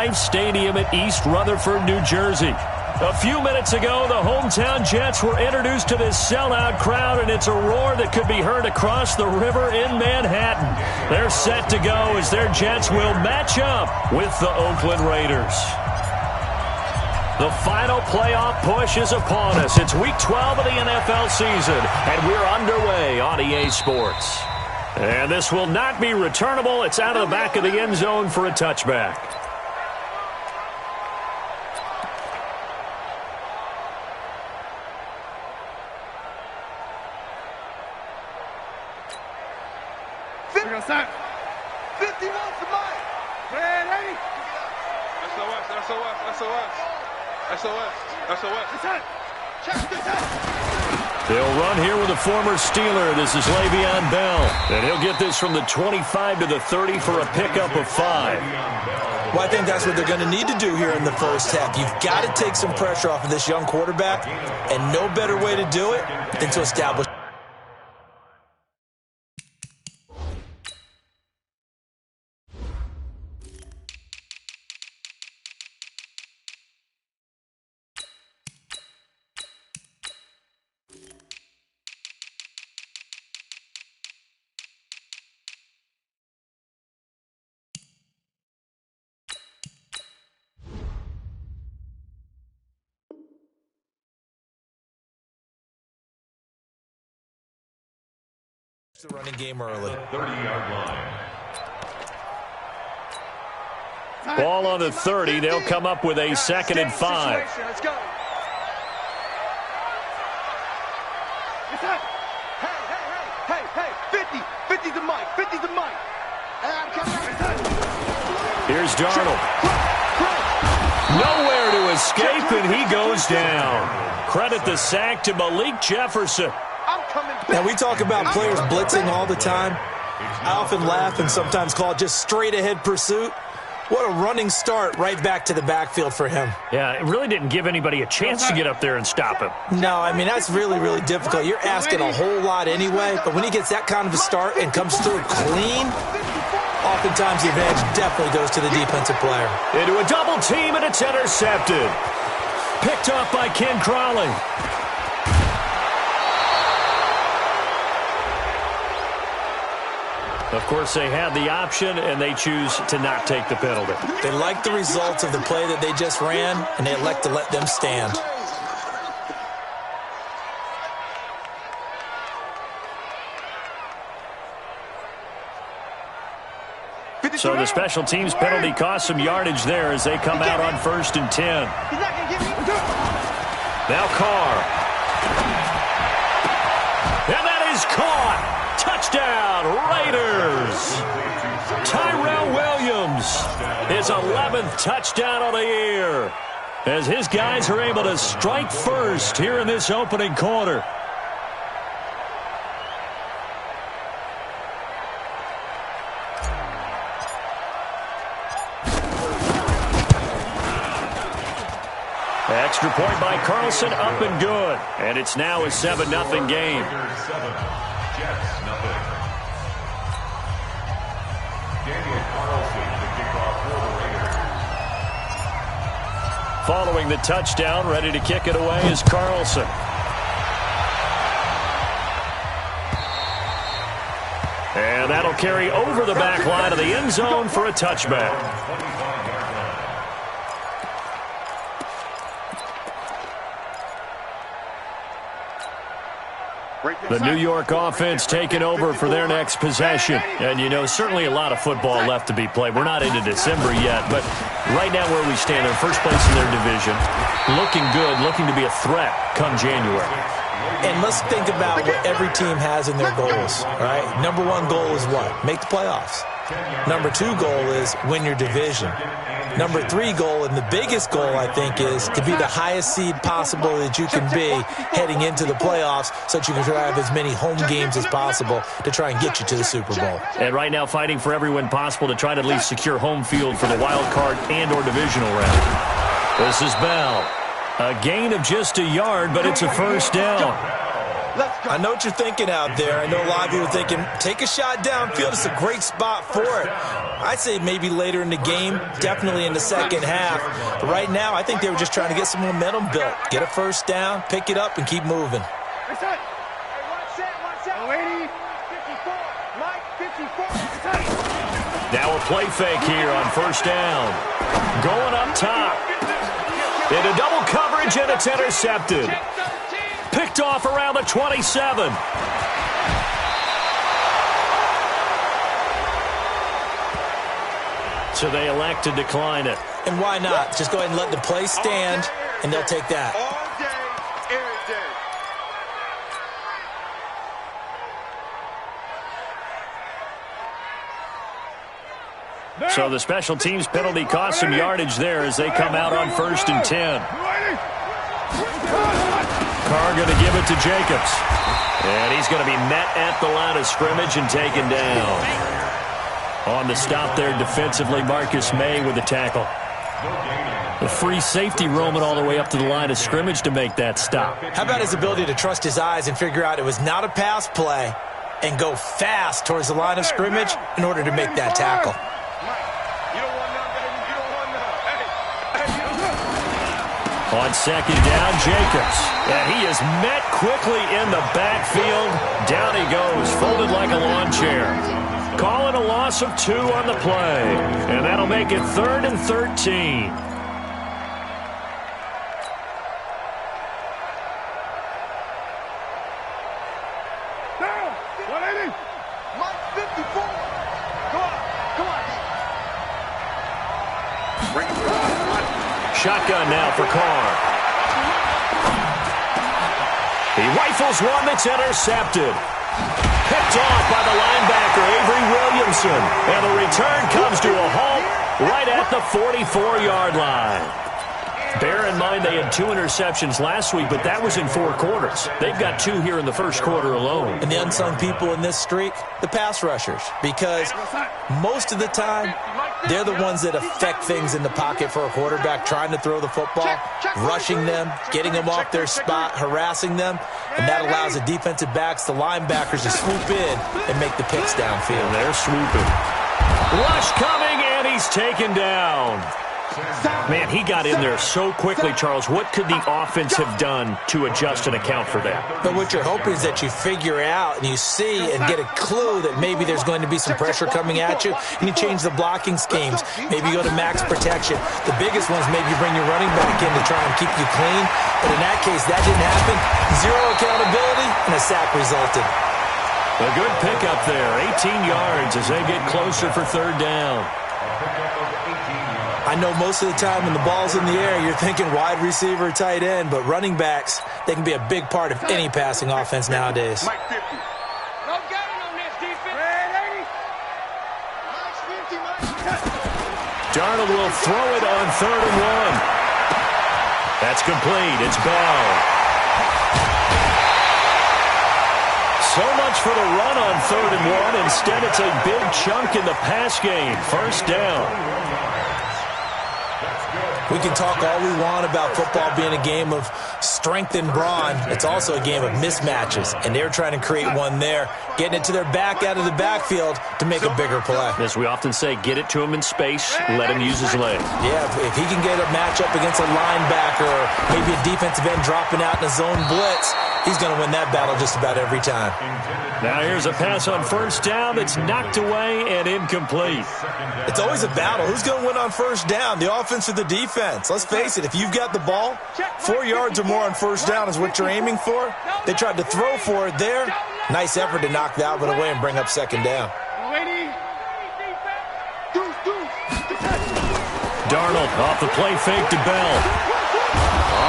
MetLife Stadium in East Rutherford, New Jersey. A few minutes ago, the hometown Jets were introduced to this sellout crowd, and it's a roar that could be heard across the river in Manhattan. They're set to go as their Jets will match up with the Oakland Raiders. The final playoff push is upon us. It's Week 12 of the NFL season, and we're underway on EA Sports. And this will not be returnable. It's out of the back of the end zone for a touchback. We're going to start. 50 months of mine. Ready? SOS, SOS, SOS. SOS, SOS. Check the time. They'll run here with a former Steeler. This is Le'Veon Bell. And he'll get this from the 25 to the 30 for a pickup of 5. Well, I think that's what they're going to need to do here in the first half. You've got to take some pressure off of this young quarterback, and no better way to do it than to establish. The running game early. 30-yard line. Ball on the 30. They'll come up with a 2nd and 5. Let's go. Hey, 50 the mic, 50 the mic. Here's Darnold. Nowhere to escape, and he goes down. Credit the sack to Malik Jefferson. Now, we talk about players blitzing all the time. I often laugh and sometimes call it just straight-ahead pursuit. What a running start right back to the backfield for him. Yeah, it really didn't give anybody a chance to get up there and stop him. No, I mean, that's really, really difficult. You're asking a whole lot anyway, but when he gets that kind of a start and comes through clean, oftentimes the advantage definitely goes to the defensive player. Into a double team, and it's intercepted. Picked off by Ken Crawley. Of course, they had the option, and they choose to not take the penalty. They like the results of the play that they just ran, and they elect to let them stand. So the special teams penalty cost some yardage there as they come out on 1st and 10. Now Carr. And that is caught. Touchdown, Raiders! Tyrell Williams, his 11th touchdown of the year, as his guys are able to strike first here in this opening quarter. Extra point by Carlson, up and good. And it's now a 7-0 game. Following the touchdown, ready to kick it away is Carlson. And that'll carry over the back line of the end zone for a touchback. The New York offense taking over for their next possession. And, you know, certainly a lot of football left to be played. We're not into December yet, but right now where we stand, they're first place in their division. Looking good, looking to be a threat come January. And let's think about what every team has in their goals, right? Number 1 goal is what? Make the playoffs. Number 2 goal is win your division. Number 3 goal, and the biggest goal, I think, is to be the highest seed possible that you can be heading into the playoffs so that you can try to have as many home games as possible to try and get you to the Super Bowl. And right now fighting for every win possible to try to at least secure home field for the wild card and or divisional round. This is Bell. A gain of just a yard, but it's a first down. I know what you're thinking out there. I know a lot of you are thinking, take a shot downfield. It's a great spot for it. I'd say maybe later in the game, definitely in the second half. But right now, I think they were just trying to get some momentum built. Get a first down, pick it up, and keep moving. Now a play fake here on first down. Going up top. Into double coverage, and it's intercepted. Picked off around the 27. So they elect to decline it. And why not? Just go ahead and let the play stand, and they'll take that. All day, every day. So the special teams penalty cost some yardage there as they come out on 1st and 10. Carr going to give it to Jacobs. And he's going to be met at the line of scrimmage and taken down. On the stop there defensively, Marcus May with the tackle. The free safety roaming all the way up to the line of scrimmage to make that stop. How about his ability to trust his eyes and figure out it was not a pass play and go fast towards the line of scrimmage in order to make that tackle? On second down, Jacobs. And he is met quickly in the backfield. Down he goes, folded like a lawn chair. Calling a loss of 2 on the play. And that'll make it 3rd and 13. Down! 180! Mike 54! Come on! Shotgun now for Carr. He rifles one that's intercepted. Picked off by the linebacker, Avery Williamson. And the return comes to a halt right at the 44-yard line. Bear in mind they had 2 interceptions last week, but that was in 4 quarters. They've got 2 here in the first quarter alone. And the unsung people in this streak, the pass rushers, because most of the time, they're the ones that affect things in the pocket for a quarterback, trying to throw the football, rushing them, getting them off their spot, harassing them, and that allows the defensive backs, the linebackers, to swoop in and make the picks downfield. And they're swooping. Rush coming, and he's taken down. Man, he got in there so quickly, Charles. What could the offense have done to adjust and account for that? But what you're hoping is that you figure out and you see and get a clue that maybe there's going to be some pressure coming at you, and you change the blocking schemes. Maybe you go to max protection. The biggest one is maybe you bring your running back in to try and keep you clean. But in that case, that didn't happen. 0 accountability, and a sack resulted. A good pickup there. 18 yards as they get closer for 3rd down. I know most of the time when the ball's in the air, you're thinking wide receiver, tight end, but running backs, they can be a big part of any passing offense nowadays. Mike 50. No gain on this defense. Red 80. Mike 50, Mike. Darnold will throw it on 3rd and 1. That's complete. It's Bell. So much for the run on 3rd and 1. Instead, it's a big chunk in the pass game. 1st down. We can talk all we want about football being a game of strength and brawn. It's also a game of mismatches, and they're trying to create one there, getting it to their back out of the backfield to make a bigger play. As we often say, get it to him in space, let him use his leg. Yeah, if he can get a matchup against a linebacker or maybe a defensive end dropping out in a zone blitz, he's going to win that battle just about every time. Now here's a pass on 1st down that's knocked away and incomplete. It's always a battle. Who's going to win on 1st down, the offense or the defense? Let's face it, if you've got the ball, 4 yards or more on 1st down is what you're aiming for. They tried to throw for it there. Nice effort to knock that one away and bring up 2nd down. Darnold off the play fake to Bell.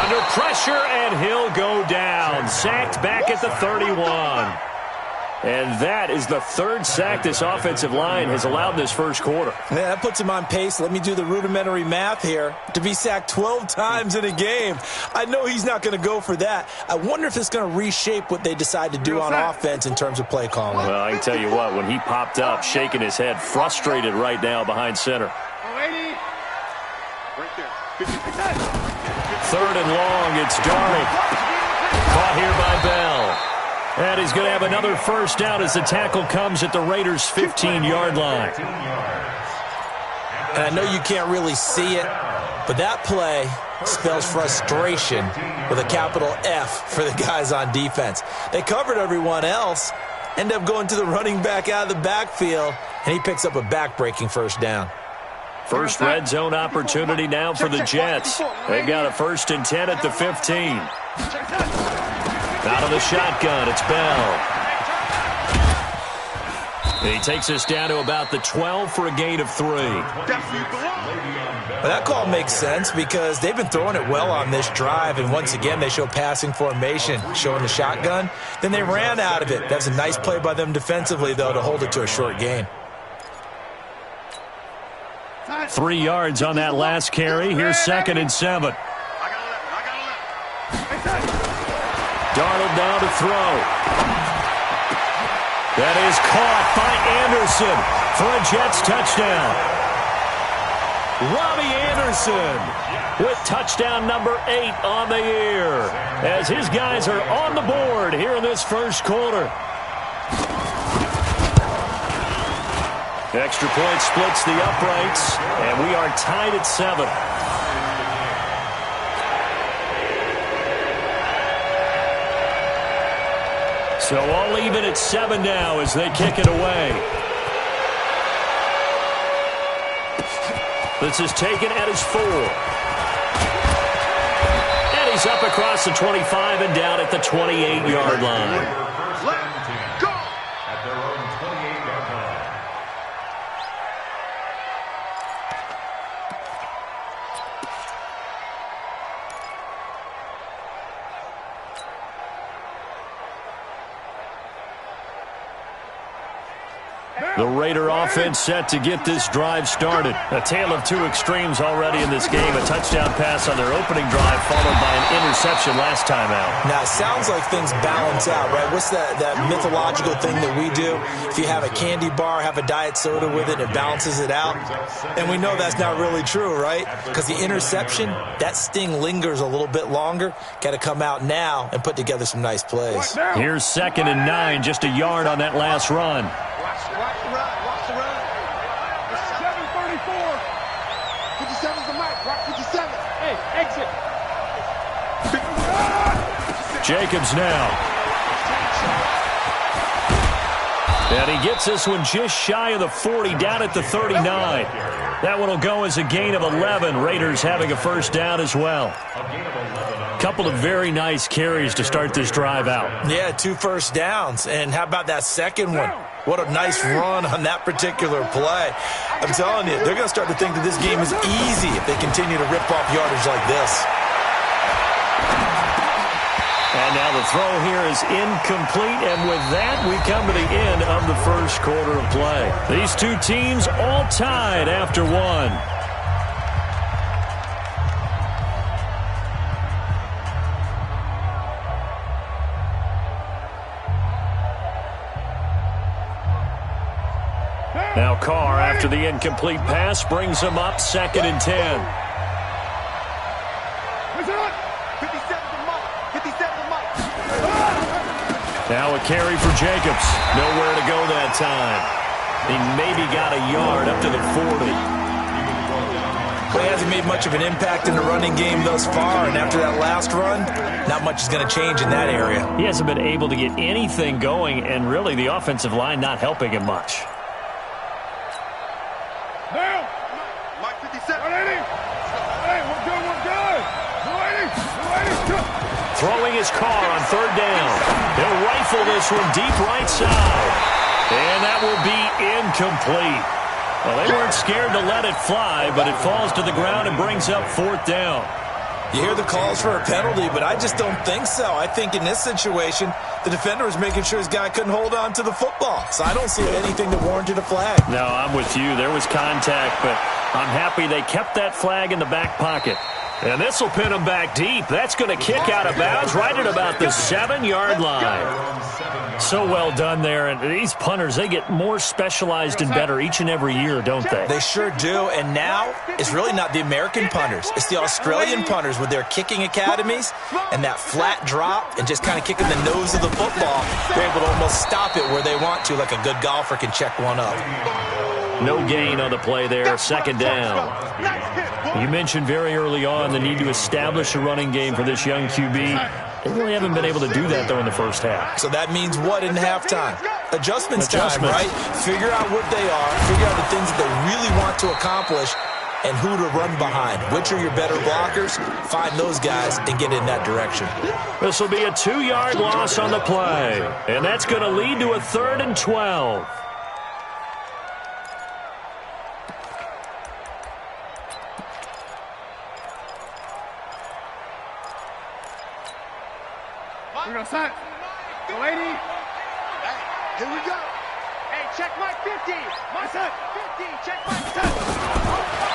Under pressure, and he'll go down. Sacked back at the 31. And that is the 3rd sack this offensive line has allowed this first quarter. Yeah, that puts him on pace. Let me do the rudimentary math here. To be sacked 12 times in a game. I know he's not going to go for that. I wonder if it's going to reshape what they decide to do on offense in terms of play calling. Well, I can tell you what, when he popped up, shaking his head, frustrated right now behind center. Right there. 3rd and long, it's Darnold. Caught here by Bell. And he's going to have another first down as the tackle comes at the Raiders' 15-yard line. And I know you can't really see it, but that play spells frustration with a capital F for the guys on defense. They covered everyone else, end up going to the running back out of the backfield, and he picks up a back-breaking first down. First red zone opportunity now for the Jets. They've got a 1st and 10 at the 15. Out of the shotgun, it's Bell. He takes us down to about the 12 for a gain of 3. Well, that call makes sense because they've been throwing it well on this drive, and once again they show passing formation, showing the shotgun. Then they ran out of it. That's a nice play by them defensively, though, to hold it to a short gain. 3 yards on that last carry. Here's 2nd and 7. Darnold now to throw. That is caught by Anderson for a Jets touchdown. Robbie Anderson with touchdown number 8 on the year as his guys are on the board here in this first quarter. Extra point splits the uprights, and we are tied at 7. So all even at 7 now as they kick it away. This is taken at his 4. And he's up across the 25 and down at the 28-yard line. Let's go! At their own 28-yard line. The Raider offense set to get this drive started. A tale of two extremes already in this game. A touchdown pass on their opening drive followed by an interception last time out. Now, it sounds like things balance out, right? What's that mythological thing that we do? If you have a candy bar, have a diet soda with it, it balances it out. And we know that's not really true, right? Because the interception, that sting lingers a little bit longer. Got to come out now and put together some nice plays. Here's 2nd and 9, just a yard on that last run. Watch the run. Watch the run. 734. 57's the mic. Rock 57. Hey, exit. Jacobs now. And he gets this one just shy of the 40, down at the 39. That one will go as a gain of 11. Raiders having a first down as well. Couple of very nice carries to start this drive out. Yeah, 2 first downs. And how about that second one? What a nice run on that particular play. I'm telling you, they're going to start to think that this game is easy if they continue to rip off yardage like this. And now the throw here is incomplete, and with that, we come to the end of the first quarter of play. These two teams all tied after one. Now Carr, after the incomplete pass, brings him up 2nd and 10. Now a carry for Jacobs. Nowhere to go that time. He maybe got a yard up to the 40. Well, he hasn't made much of an impact in the running game thus far, and after that last run, not much is going to change in that area. He hasn't been able to get anything going, and really the offensive line not helping him much. Throwing his Carr on 3rd down. He'll rifle this one deep right side. And that will be incomplete. Well, they weren't scared to let it fly, but it falls to the ground and brings up 4th down. You hear the calls for a penalty, but I just don't think so. I think in this situation, the defender was making sure his guy couldn't hold on to the football. So I don't see anything that warranted a flag. No, I'm with you. There was contact, but I'm happy they kept that flag in the back pocket. And this will pin him back deep. That's going to kick out of bounds right at about the 7-yard line. So well done there. And these punters, they get more specialized and better each and every year, don't they? They sure do. And now it's really not the American punters. It's the Australian punters with their kicking academies and that flat drop and just kind of kicking the nose of the football. They're able to almost stop it where they want to, like a good golfer can check one up. No gain on the play there, second down. You mentioned very early on the need to establish a running game for this young QB. They really haven't been able to do that, though, in the first half. So that means what in halftime? Adjustments time, right? Figure out what they are, figure out the things that they really want to accomplish, and who to run behind. Which are your better blockers? Find those guys and get in that direction. This will be a 2-yard loss on the play, and that's going to lead to a 3rd and 12. We're going to set. The lady. Hey, here we go. Hey, check Mike 50. My set. 50. Check Mike set.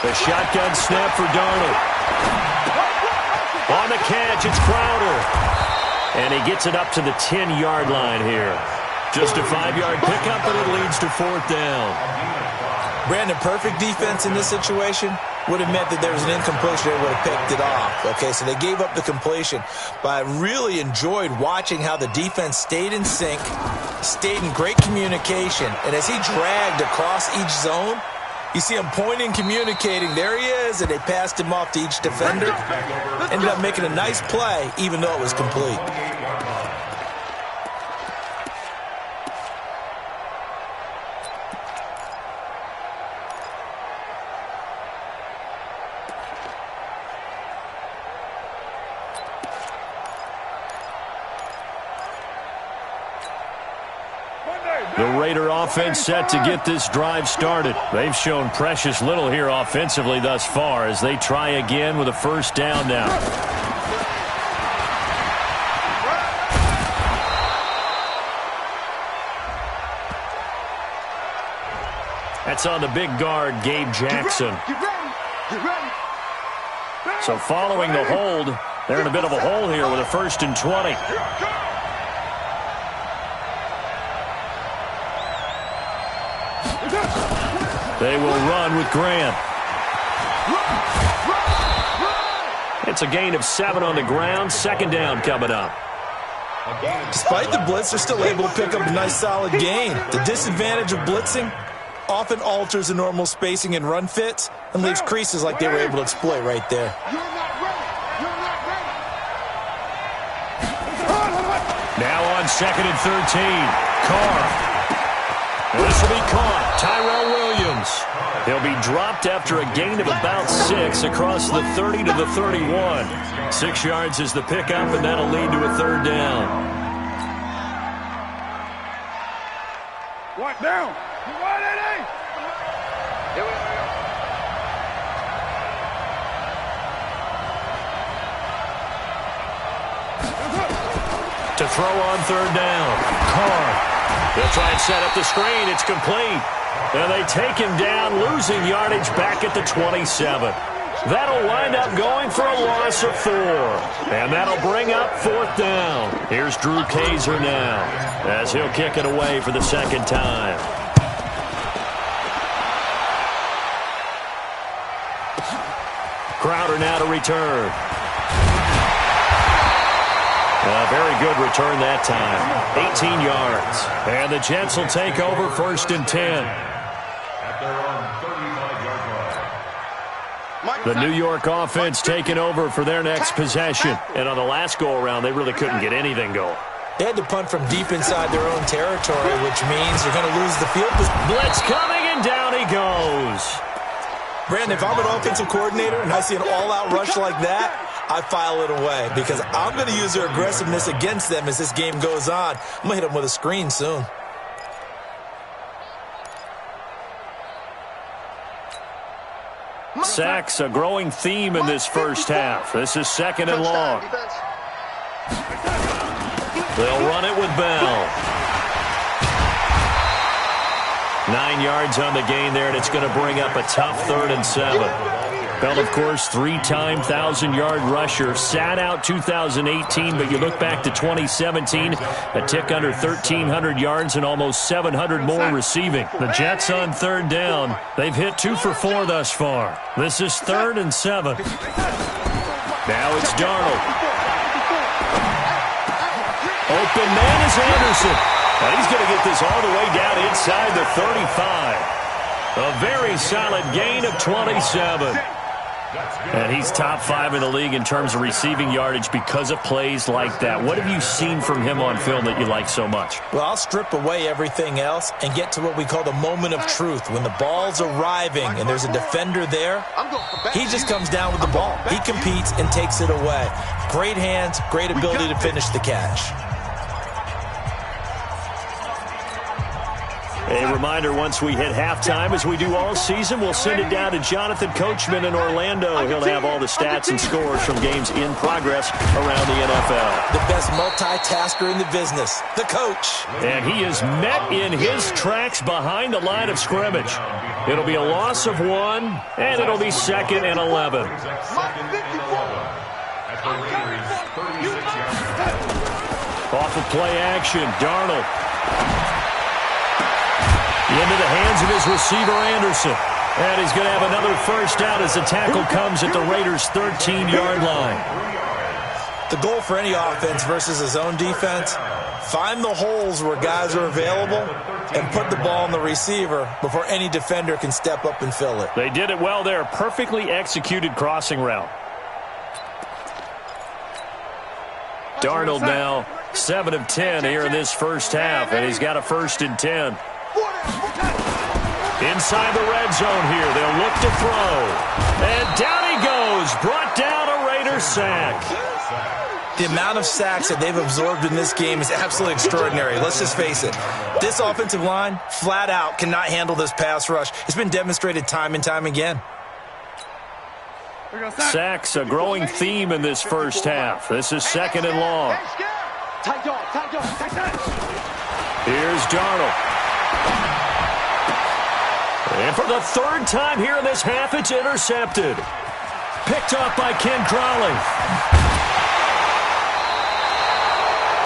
The shotgun snap for Darnold. On the catch, it's Crowder. And he gets it up to the 10-yard line here. Just a 5-yard pickup, and it leads to 4th down. Brandon, perfect defense in this situation would have meant that there was an incompletion. They would have picked it off. Okay, so they gave up the completion. But I really enjoyed watching how the defense stayed in sync, stayed in great communication. And as he dragged across each zone, you see him pointing, communicating. There he is, and they passed him off to each defender. Ended up making a nice play, even though it was complete. The Raider offense set to get this drive started. They've shown precious little here offensively thus far as they try again with a 1st down now. That's on the big guard, Gabe Jackson. So following the hold, they're in a bit of a hole here with a 1st and 20. They will run with Grant. It's a gain of 7 on the ground. 2nd down coming up. Despite the blitz, they're still able to pick up a nice solid gain. The disadvantage of blitzing often alters the normal spacing and run fits and leaves creases like they were able to exploit right there. Now on 2nd and 13. Carr. And this will be caught. Tyrell Williams. He'll be dropped after a gain of about 6 across the 30 to the 31. 6 yards is the pickup, and that'll lead to a 3rd down. What down? What it is? Here we go. To throw on 3rd down. Carr. They'll try and set up the screen. It's complete. And they take him down, losing yardage back at the 27. That'll wind up going for a loss of 4. And that'll bring up 4th down. Here's Drew Kaiser now as he'll kick it away for the 2nd time. Crowder now to return. A very good return that time. 18 yards. And the Jets will take over 1st and 10. The New York offense taking over for their next possession. And on the last go-around, they really couldn't get anything going. They had to punt from deep inside their own territory, which means they're going to lose the field. Blitz coming, and down he goes. Brandon, if I'm an offensive coordinator and I see an all-out rush like that, I file it away because I'm going to use their aggressiveness against them as this game goes on. I'm going to hit them with a screen soon. Sacks, a growing theme in this first half. This is 2nd and long. They'll run it with Bell. 9 yards on the gain there, and it's going to bring up a tough 3rd and 7. Bell, of course, three-time 1,000-yard rusher. Sat out 2018, but you look back to 2017, a tick under 1,300 yards and almost 700 more receiving. The Jets on third down. They've hit 2 for 4 thus far. This is 3rd and 7. Now it's Darnold. Open man is Anderson. And he's going to get this all the way down inside the 35. A very solid gain of 27. And he's top 5 in the league in terms of receiving yardage because of plays like that. What have you seen from him on film that you like so much? Well, I'll strip away everything else and get to what we call the moment of truth. When the ball's arriving and there's a defender there, he just comes down with the ball. He competes and takes it away. Great hands, great ability to finish the catch. A reminder, once we hit halftime, as we do all season, we'll send it down to Jonathan Coachman in Orlando. He'll have all the stats and scores from games in progress around the NFL. The best multitasker in the business, the coach. And he is met in his tracks behind the line of scrimmage. It'll be a loss of 1, and it'll be 2nd and 11. Off of play action, Darnold. Into the hands of his receiver, Anderson. And he's going to have another first down as the tackle comes at the Raiders' 13-yard line. The goal for any offense versus his own defense, find the holes where guys are available and put the ball on the receiver before any defender can step up and fill it. They did it well there. Perfectly executed crossing route. Darnold now 7 of 10 here in this first half, and he's got a 1st and 10. Inside the red zone here. They'll look to throw. And down he goes. Brought down a Raiders sack. The amount of sacks that they've absorbed in this game is absolutely extraordinary. Let's just face it. This offensive line, flat out, cannot handle this pass rush. It's been demonstrated time and time again. Sacks, a growing theme in this first half. This is 2nd and long. Here's Darnold. And for the 3rd time here in this half, it's intercepted. Picked off by Ken Crawley.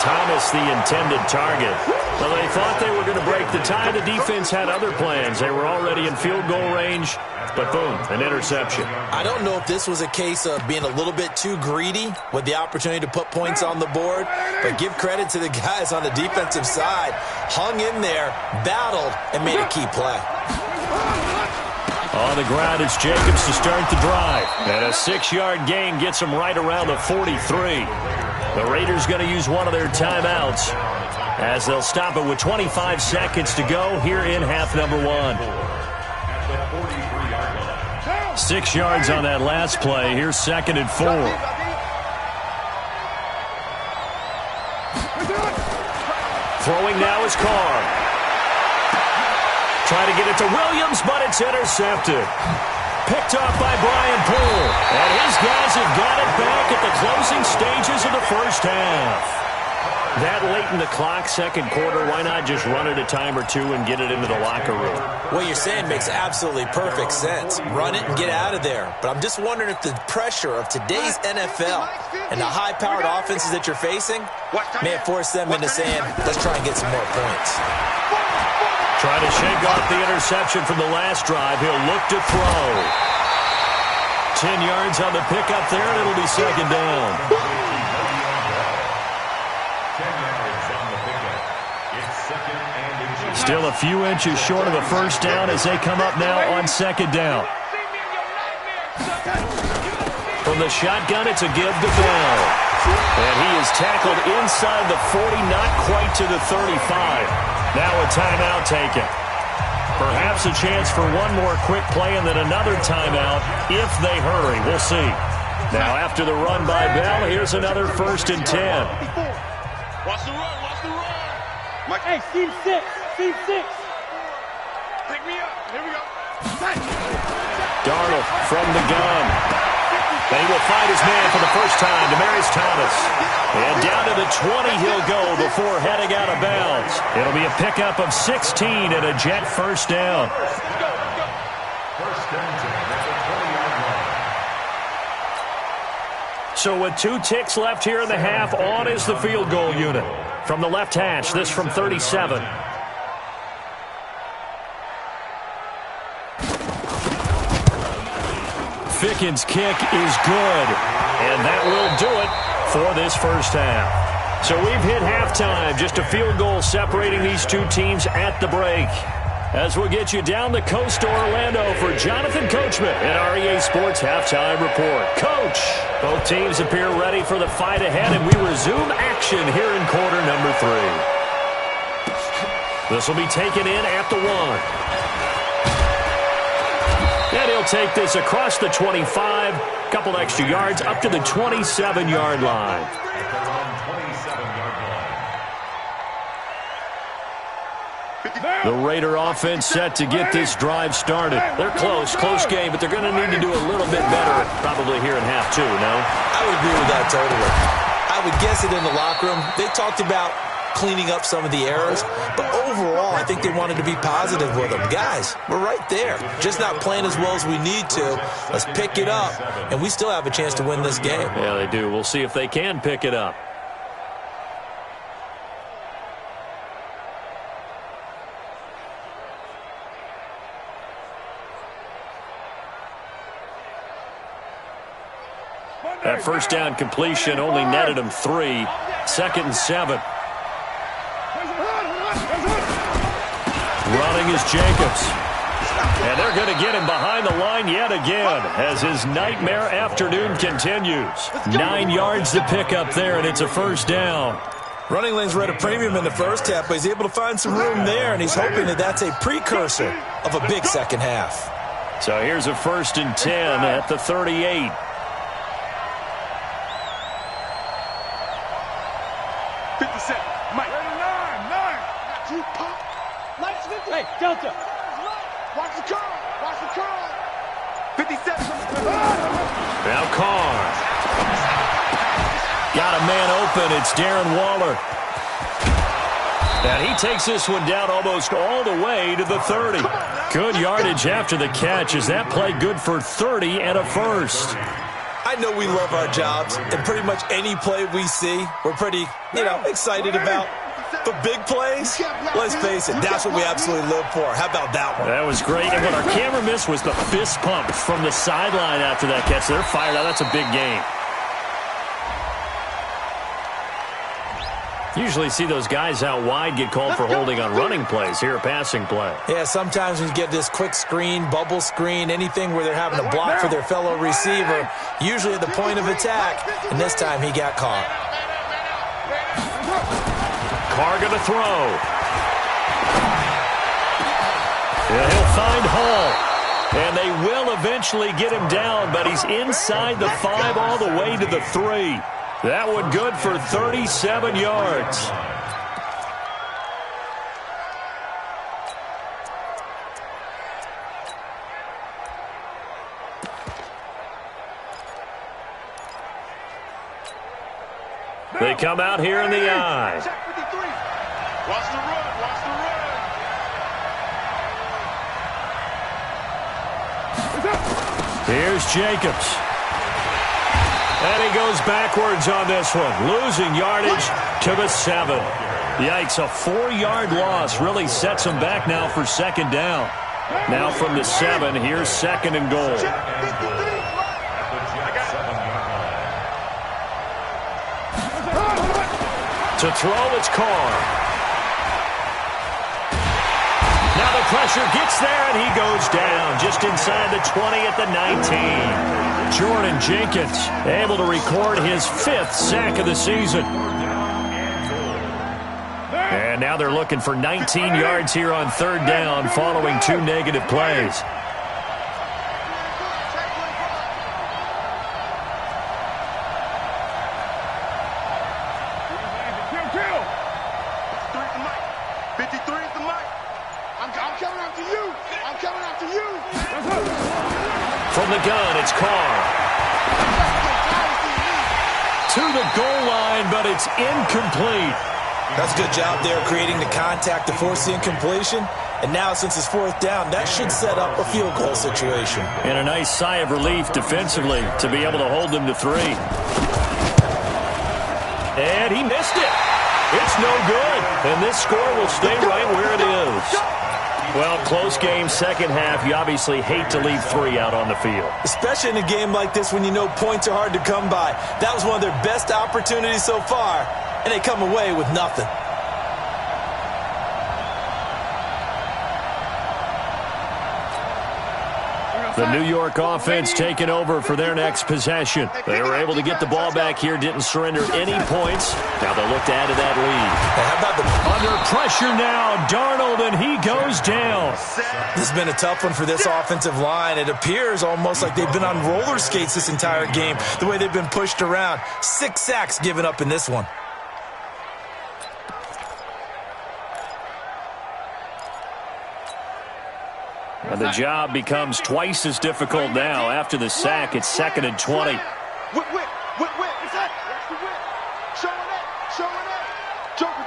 Thomas, the intended target. Well, they thought they were going to break the tie. The defense had other plans. They were already in field goal range, but boom, an interception. I don't know if this was a case of being a little bit too greedy with the opportunity to put points on the board, but give credit to the guys on the defensive side. Hung in there, battled, and made a key play. On the ground, it's Jacobs to start the drive. And a 6-yard gain gets him right around the 43. The Raiders going to use one of their timeouts as they'll stop it with 25 seconds to go here in half number 1. 6 yards on that last play. Here's 2nd and 4. Throwing now is Carr. Trying to get it to Williams, but it's intercepted. Picked off by Brian Poole. And his guys have got it back at the closing stages of the first half. That late in the clock, second quarter, why not just run it a time or two and get it into the locker room? What you're saying makes absolutely perfect sense. Run it and get out of there. But I'm just wondering if the pressure of today's NFL and the high-powered offenses that you're facing may have forced them into saying, let's try and get some more points. Trying to shake off the interception from the last drive. He'll look to throw. 10 yards on the pickup there, and it'll be second down. Still a few inches short of a first down as they come up now on second down. From the shotgun, it's a give to Bell. And he is tackled inside the 40, not quite to the 35. Now a timeout taken. Perhaps a chance for one more quick play and then another timeout if they hurry. We'll see. Now after the run by Bell, here's another 1st and 10. Watch the run, watch the run. Hey, Steve 6. Steve 6. Pick me up. Here we go. Darnold from the gun. They will find his man for the first time, Demaryius Thomas. And down to the 20 he'll go before heading out of bounds. It'll be a pickup of 16 and a Jet first down. So with 2 ticks left here in the half, on is the field goal unit. From the left hash, this from 37. Fickens' kick is good, and that will do it for this first half. So we've hit halftime, just a field goal separating these two teams at the break. As we'll get you down the coast to Orlando for Jonathan Coachman at our EA Sports Halftime Report. Coach, both teams appear ready for the fight ahead, and we resume action here in quarter number 3. This will be taken in at the 1. And he'll take this across the 25, couple extra yards up to the 27-yard line. The Raider offense set to get this drive started. They're close game, but they're going to need to do a little bit better probably here in half 2, no? I would agree with that totally. I would guess it in the locker room. They talked about cleaning up some of the errors, but overall, I think they wanted to be positive with them. Guys, we're right there. Just not playing as well as we need to. Let's pick it up, and we still have a chance to win this game. Yeah, they do. We'll see if they can pick it up. That first down completion only netted him 3. 2nd and 7. Running is Jacobs. And they're going to get him behind the line yet again as his nightmare afternoon continues. 9 yards to pick up there, and it's a first down. Running lanes were at a premium in the first half, but he's able to find some room there, and he's hoping that that's a precursor of a big second half. So here's a 1st and 10 at the 38. Hey, Delta. Watch the curl. Watch the curl. 57. Now Carr. Got a man open. It's Darren Waller. And he takes this one down almost all the way to the 30. Good yardage after the catch. Is that play good for 30 and a first? I know we love our jobs, and pretty much any play we see, we're pretty, excited about. The big plays, let's face it, that's what we absolutely live for. How about that one? That was great. And what our camera missed was the fist pump from the sideline after that catch. They're fired out. That's a big game. Usually see those guys out wide get called for holding on running plays. Here, a passing play. Yeah, sometimes when you get this quick screen, bubble screen, anything where they're having to block for their fellow receiver, usually at the point of attack, and this time he got caught. Carr going to throw. And he'll find Hall. And they will eventually get him down, but he's inside the 5 all the way to the 3. That one good for 37 yards. They come out here in the eye. Watch the run. Watch the run. Here's Jacobs. And he goes backwards on this one, losing yardage to the 7. Yikes, a 4-yard loss really sets him back now for 2nd down. Now from the 7, here's 2nd and goal. To throw, it's Carr. Now the pressure gets there, and he goes down just inside the 20 at the 19. Jordan Jenkins able to record his 5th sack of the season. And now they're looking for 19 yards here on 3rd down following 2 negative plays. From the gun, it's Carr. To the goal line, but it's incomplete. That's a good job there creating the contact to force the incompletion. And now, since it's 4th down, that should set up a field goal situation. And a nice sigh of relief defensively to be able to hold them to 3. And he missed it. It's no good. And this score will stay right where it is. Well, close game, second half. You obviously hate to leave 3 out on the field. Especially in a game like this when you know points are hard to come by. That was one of their best opportunities so far, and they come away with nothing. The New York offense taking over for their next possession. They were able to get the ball back here, didn't surrender any points. Now they'll look to add to that lead. How about under pressure now, Darnold, and he goes down. This has been a tough one for this offensive line. It appears almost like they've been on roller skates this entire game, the way they've been pushed around. 6 sacks given up in this one. And the job becomes twice as difficult now. After the sack, it's 2nd and 20. Whip. What's that? That's the whip. Showing it. Joker.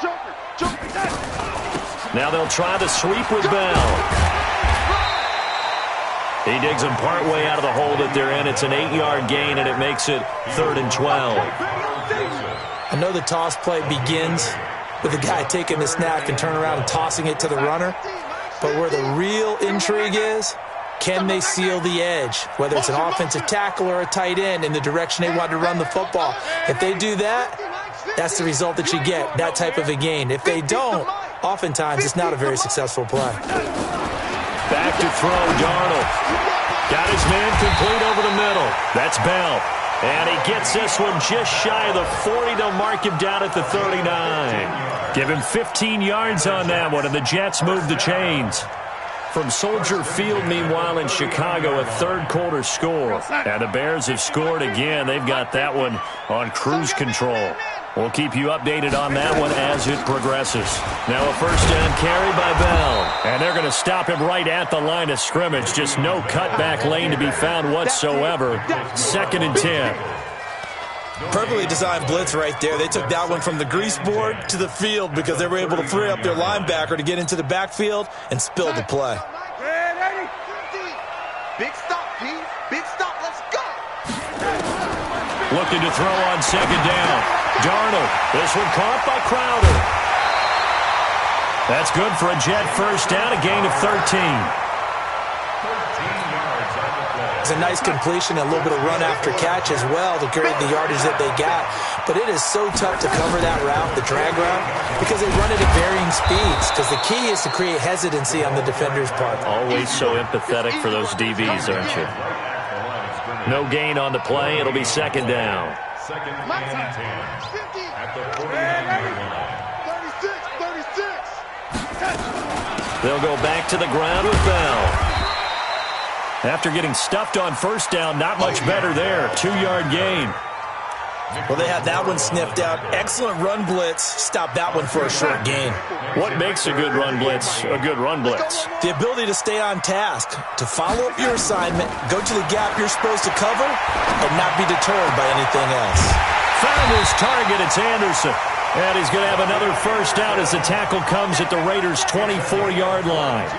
Now they'll try the sweep with Bell. He digs them partway out of the hole that they're in. It's an 8-yard gain, and it makes it 3rd and 12. I know the toss play begins with the guy taking the snap and turning around and tossing it to the runner. But where the real intrigue is, can they seal the edge, whether it's an offensive tackle or a tight end, in the direction they want to run the football? If they do that, that's the result that you get, that type of a gain. If they don't, oftentimes it's not a very successful play. Back to throw, Darnold. Got his man complete over the middle. That's Bell. And he gets this one just shy of the 40. They'll mark him down at the 39. Give him 15 yards on that one, and the Jets move the chains. From Soldier Field, meanwhile, in Chicago, a third-quarter score. And the Bears have scored again. They've got that one on cruise control. We'll keep you updated on that one as it progresses. Now a first down carry by Bell. And they're going to stop him right at the line of scrimmage. Just no cutback lane to be found whatsoever. 2nd and 10. Perfectly designed blitz right there. They took that one from the grease board to the field because they were able to free up their linebacker to get into the backfield and spill the play. Big stop, P. Big stop. Let's go. Looking to throw on 2nd down. Darnold. This one caught by Crowder. That's good for a Jet first down, a gain of 13. It's a nice completion, a little bit of run after catch as well to create the yardage that they got. But it is so tough to cover that route, the drag route, because they run it at varying speeds. Because the key is to create hesitancy on the defender's part. Always so empathetic for those DBs, aren't you? No gain on the play. It'll be 2nd down. 2nd and 10 at the 49-yard line. 36. They'll go back to the ground with Bell. After getting stuffed on first down, not much better there. 2-yard gain. Well, they had that one sniffed out. Excellent run blitz. Stop that one for a short gain. What makes a good run blitz a good run blitz? The ability to stay on task, to follow up your assignment, go to the gap you're supposed to cover, and not be deterred by anything else. Found his target. It's Anderson. And he's going to have another first down as the tackle comes at the Raiders' 24-yard line.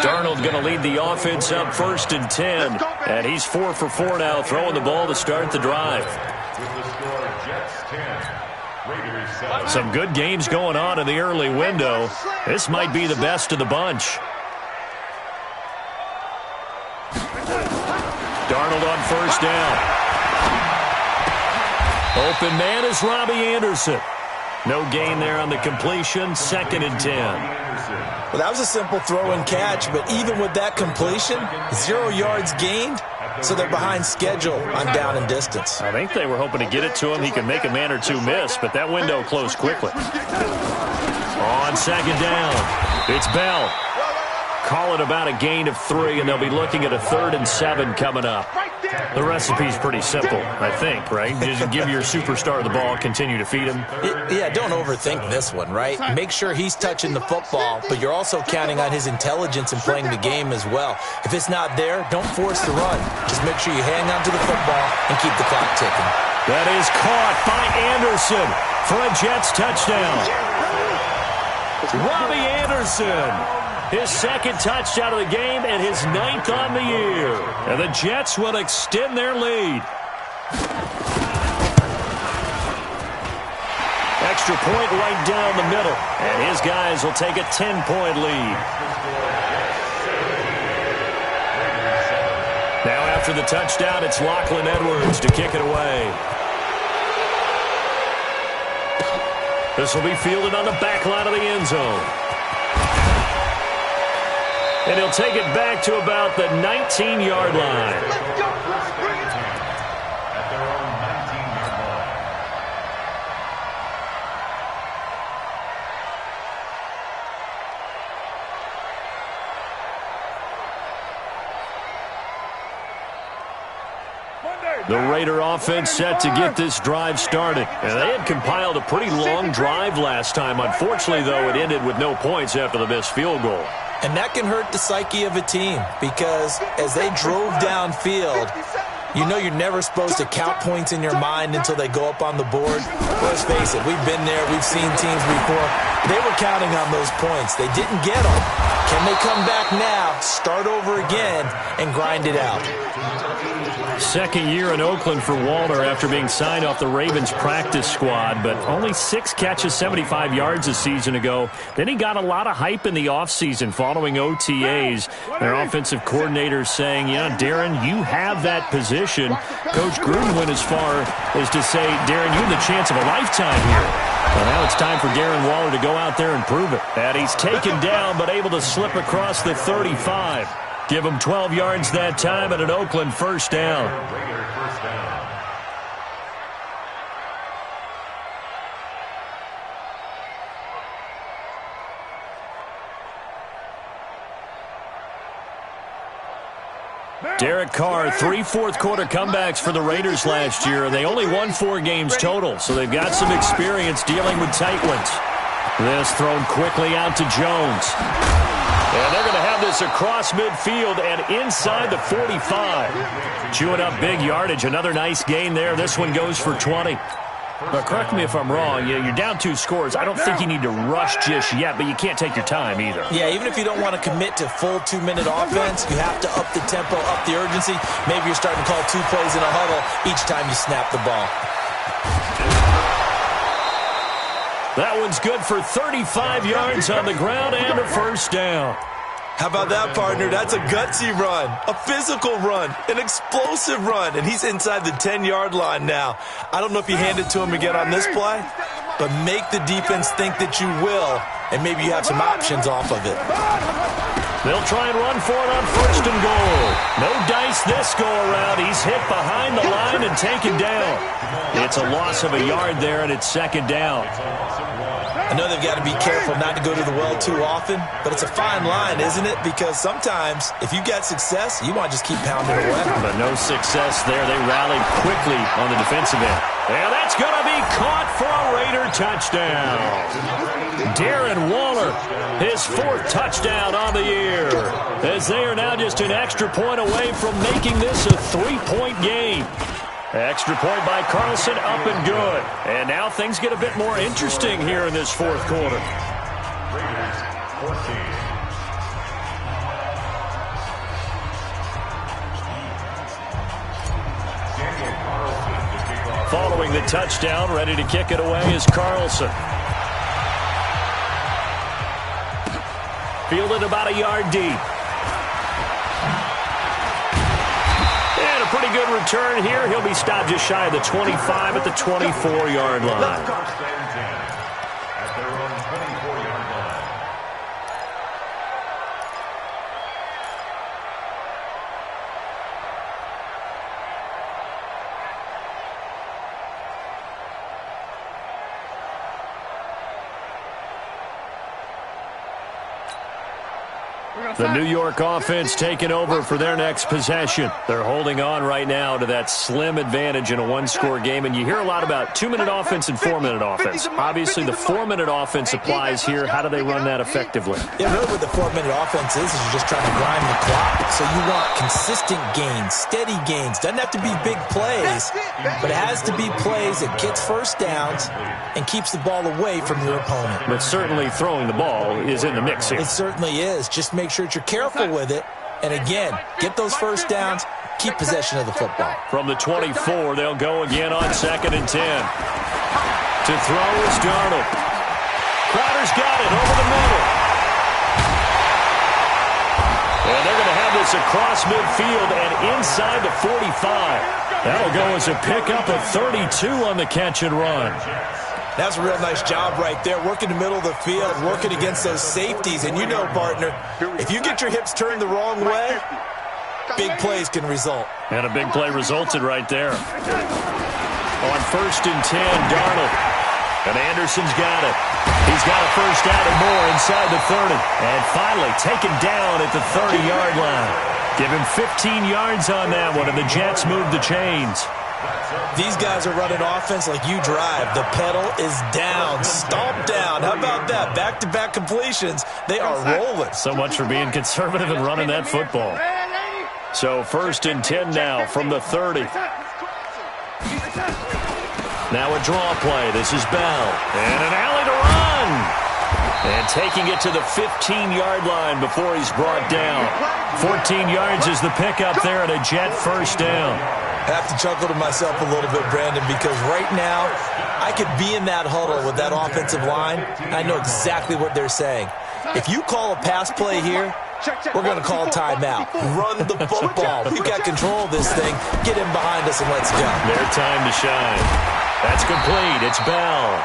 Darnold going to lead the offense up 1st and 10. And he's 4 for 4 now, throwing the ball to start the drive. Some good games going on in the early window. This might be the best of the bunch. Darnold on first down. Open man is Robbie Anderson. No gain there on the completion. 2nd and 10. Well, that was a simple throw and catch, but even with that completion, 0 yards gained, so they're behind schedule on down and distance. I think they were hoping to get it to him. He could make a man or two miss, but that window closed quickly. On 2nd down, it's Bell. Call it about a gain of 3, and they'll be looking at a 3rd and 7 coming up. The recipe's pretty simple, I think, right? Just give your superstar the ball, continue to feed him. Yeah, don't overthink this one, right? Make sure he's touching the football, but you're also counting on his intelligence in playing the game as well. If it's not there, don't force the run. Just make sure you hang on to the football and keep the clock ticking. That is caught by Anderson for a Jets touchdown. Robbie Anderson, his second touchdown of the game and his 9th on the year. And the Jets will extend their lead. Extra point right down the middle. And his guys will take a 10-point lead. Now after the touchdown, it's Lachlan Edwards to kick it away. This will be fielded on the back line of the end zone. And he'll take it back to about the 19-yard line. Let's go. Let's bring it. At their own 19-yard line. The Raider offense set to get this drive started. And they had compiled a pretty long drive last time. Unfortunately, though, it ended with no points after the missed field goal. And that can hurt the psyche of a team because as they drove downfield, you know you're never supposed to count points in your mind until they go up on the board. Let's face it, we've been there, we've seen teams before. They were counting on those points. They didn't get them. Can they come back now, start over again, and grind it out? Second year in Oakland for Walter after being signed off the Ravens practice squad, but only 6 catches, 75 yards a season ago. Then he got a lot of hype in the offseason following OTAs. Their offensive coordinators saying, yeah, Darren, you have that position. Coach Gruden went as far as to say, Darren, you have the chance of a lifetime here. Well, now it's time for Darren Waller to go out there and prove it. And he's taken down but able to slip across the 35. Give him 12 yards that time and an Oakland first down. Raider first down. Derek Carr, 3 fourth-quarter comebacks for the Raiders last year, and they only won 4 games total, so they've got some experience dealing with tight ones. This thrown quickly out to Jones. And they're going to have this across midfield and inside the 45. Chewing up big yardage. Another nice gain there. This one goes for 20. But correct me if I'm wrong. You're down 2 scores. I don't think you need to rush just yet, but you can't take your time either. Yeah, even if you don't want to commit to full 2-minute offense, you have to up the tempo, up the urgency. Maybe you're starting to call 2 plays in a huddle each time you snap the ball. That one's good for 35 yards on the ground and a first down. How about that, partner? That's a gutsy run, a physical run, an explosive run, and he's inside the 10-yard line now. I don't know if you hand it to him again on this play, but make the defense think that you will, and maybe you have some options off of it. They'll try and run for it on first and goal. No dice this go-around. He's hit behind the line and taken down. It's a loss of a yard there, and it's second down. I know they've got to be careful not to go to the well too often, but it's a fine line, isn't it? Because sometimes, if you get success, you want to just keep pounding away. But no success there. They rallied quickly on the defensive end. And that's going to be caught for a Raider touchdown. Darren Waller, his 4th touchdown on the year, as they are now just an extra point away from making this a 3-point game. Extra point by Carlson, up and good. And now things get a bit more interesting here in this 4th quarter. Raiders 14. Following the touchdown, ready to kick it away is Carlson. Fielded about a yard deep. And a pretty good return here. He'll be stopped just shy of the 25 at the 24-yard line. First and 10 at their own 24-yard line. The New York offense taking over for their next possession. They're holding on right now to that slim advantage in a one-score game, and you hear a lot about 2-minute offense and 4-minute offense. Obviously, the 4-minute offense applies here. How do they run that effectively? Yeah, really what the 4-minute offense is you're just trying to grind the clock. So you want consistent gains, steady gains. Doesn't have to be big plays, but it has to be plays that gets first downs and keeps the ball away from your opponent. But certainly throwing the ball is in the mix here. It certainly is. Just make sure that you're careful with it. And again, get those first downs, keep possession of the football. From the 24, they'll go again on 2nd and 10. To throw is Darnold. Crowder's got it over the middle. And they're going to have this across midfield and inside the 45. That'll go as a pickup of 32 on the catch and run. That's a real nice job right there, working the middle of the field, working against those safeties. And you know, partner, if you get your hips turned the wrong way, big plays can result. And a big play resulted right there. On 1st and 10, Darnold. And Anderson's got it. He's got a first down and more inside the 30. And finally taken down at the 30-yard line. Give him 15 yards on that one, and the Jets move the chains. These guys are running offense like you drive. The pedal is down, stomped down. How about that? Back-to-back completions. They are rolling. So much for being conservative and running that football. So 1st and 10 now from the 30. Now a draw play. This is Bell. And an alley to run. And taking it to the 15-yard line before he's brought down. 14 yards is the pickup there and a Jet first down. I have to chuckle to myself a little bit, Brandon, because right now I could be in that huddle with that offensive line. I know exactly what they're saying. If you call a pass play here, we're going to call a timeout. Run the football. We've got control of this thing. Get him behind us and let's go. Their time to shine. That's complete. It's Bell.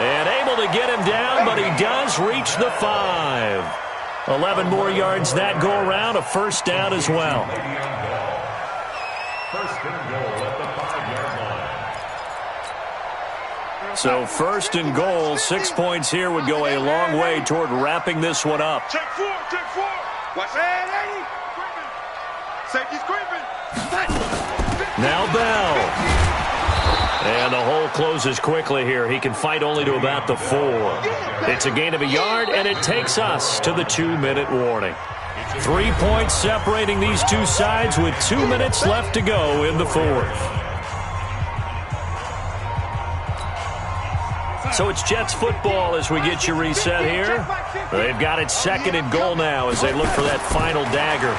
And able to get him down, but he does reach the 5. 11 more yards that go around, a first down as well. First and goal at the 5-yard line. So 1st and goal, 6 points here would go a long way toward wrapping this one up. Check 4, check 4. Watch that, Eddie. Safety's creeping. Now Bell. And the hole closes quickly here. He can fight only to about the 4. It's a gain of a yard, and it takes us to the 2-minute warning. 3 points separating these two sides with 2 minutes left to go in the 4th. So it's Jets football as we get you reset here. They've got it 2nd and goal now as they look for that final dagger.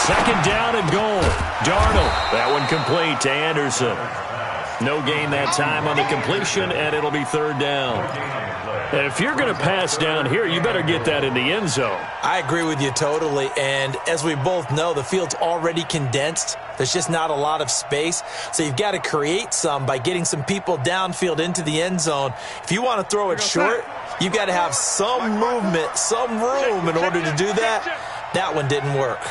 2nd down and goal. Darnold. That one complete to Anderson. No gain that time on the completion, and it'll be 3rd down. And if you're going to pass down here, you better get that in the end zone. I agree with you totally, and as we both know, the field's already condensed. There's just not a lot of space, so you've got to create some by getting some people downfield into the end zone. If you want to throw it short, you've got to have some movement, some room in order to do that. That one didn't work.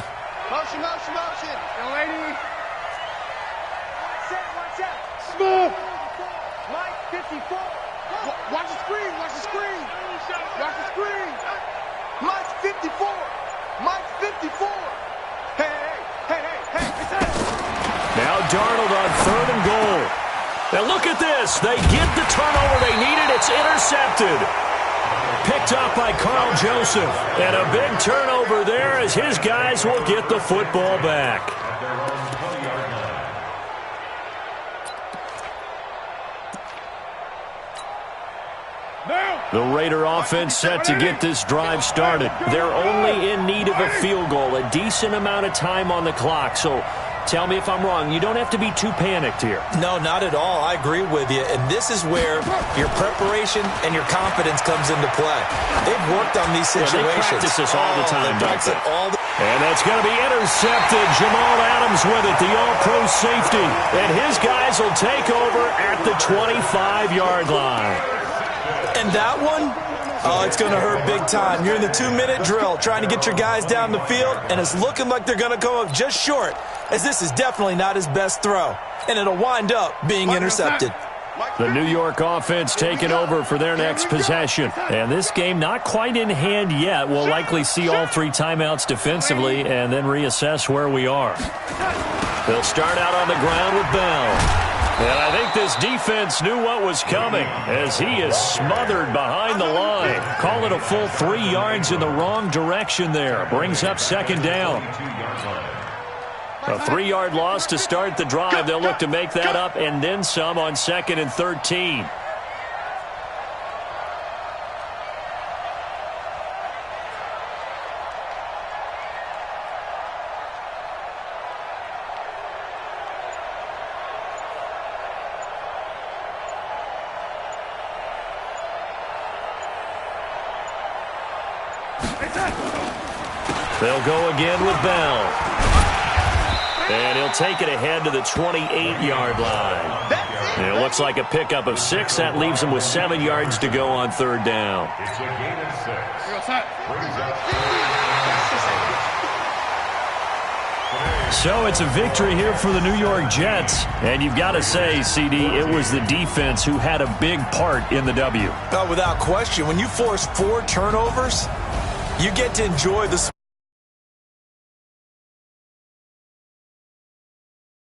Motion, motion, motion. Young lady. Smooth. Mike, 54. Watch the screen, watch the screen. Watch the screen. Mike's 54. Mike's 54. Hey. Now Darnold on 3rd and goal. Now look at this. They get the turnover they needed. It's intercepted. Picked up by Carl Joseph. And a big turnover there as his guys will get the football back. The Raider offense set to get this drive started. They're only in need of a field goal, a decent amount of time on the clock. So tell me if I'm wrong. You don't have to be too panicked here. No, not at all. I agree with you. And this is where your preparation and your confidence comes into play. They've worked on these situations. They practice this all the time, don't they? And that's going to be intercepted. Jamal Adams with it, the all-pro safety. And his guys will take over at the 25-yard line. And that one, oh, it's going to hurt big time. You're in the 2-minute drill trying to get your guys down the field, and it's looking like they're going to come up just short, as this is definitely not his best throw. And it'll wind up being intercepted. The New York offense taking over for their next possession. And this game not quite in hand yet. We'll likely see all 3 timeouts defensively and then reassess where we are. They'll start out on the ground with Bell. And I think this defense knew what was coming as he is smothered behind the line. Call it a full 3 yards in the wrong direction there. Brings up second down. A 3-yard loss to start the drive. They'll look to make that up and then some on 2nd and 13. They'll go again with Bell. And he'll take it ahead to the 28-yard line. It looks like a pickup of 6. That leaves him with 7 yards to go on 3rd down. It's a gain of 6. So it's a victory here for the New York Jets. And you've got to say, CD, it was the defense who had a big part in the W. Without question, when you force 4 turnovers, you get to enjoy the